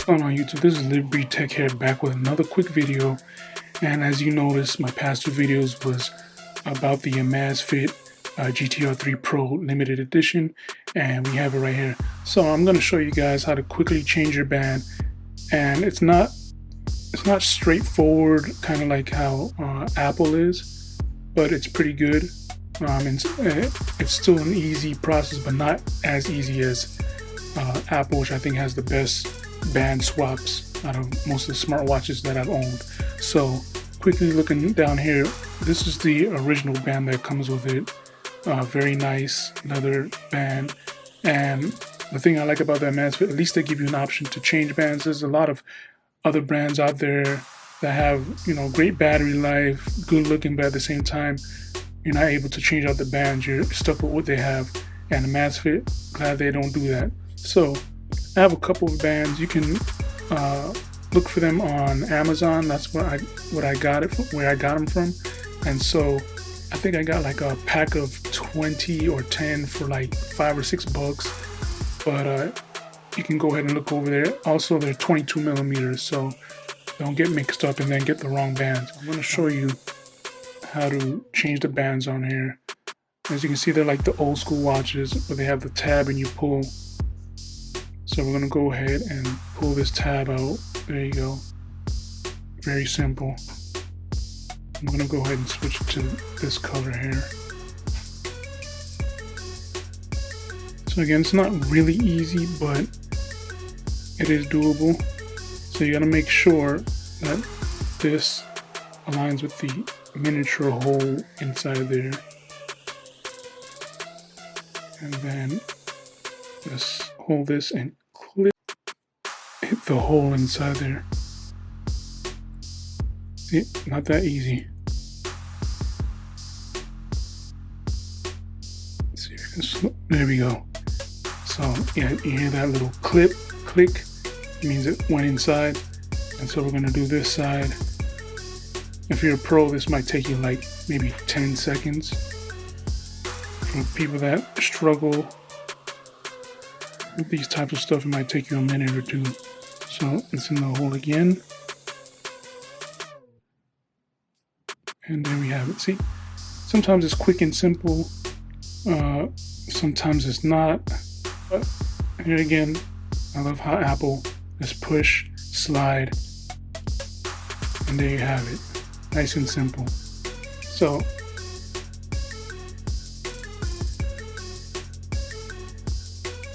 What's going on YouTube? This is Liberty Tech here, back with another quick video. And as you noticed, my past two videos was about the Amazfit GTR 3 Pro limited edition, and we have it right here. So I'm going to show you guys how to quickly change your band, and it's not straightforward, kind of like how Apple is, but it's pretty good. It's still an easy process, but not as easy as Apple, which I think has the best band swaps out of most of the smartwatches that I've owned. So quickly looking down here, this is the original band that comes with it. Very nice leather band, and the thing I like about that Amazfit, at least they give you an option to change bands. There's a lot of other brands out there that have, great battery life, good looking, but at the same time you're not able to change out the bands. You're stuck with what they have, and Amazfit, glad they don't do that. So I have a couple of bands. You can look for them on Amazon. That's where I got them from. And so I think I got like a pack of 20 or 10 for like $5 or $6. But you can go ahead and look over there. Also, they're 22 millimeters, so don't get mixed up and then get the wrong bands. I'm going to show you how to change the bands on here. As you can see, they're like the old school watches where they have the tab and you pull. So we're going to go ahead and pull this tab out. There you go. Very simple. I'm going to go ahead and switch to this color here. So again, it's not really easy, but it is doable. So you got to make sure that this aligns with the miniature hole inside there. And then just hold this and hit the hole inside there. See, not that easy. Let's see if you can there we go. So yeah, you hear that little click, it means it went inside. And so we're gonna do this side. If you're a pro, this might take you like maybe 10 seconds. For people that struggle with these types of stuff, it might take you a minute or two. So it's in the hole again. And there we have it. See, sometimes it's quick and simple. Sometimes it's not. But here again, I love how Apple just push, slide, and there you have it. Nice and simple. So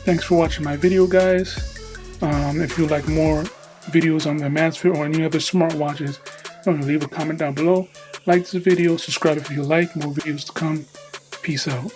thanks for watching my video, guys. If you like more videos on the Amazfit or any other smartwatches, leave a comment down below. Like this video, subscribe if you like. More videos to come. Peace out.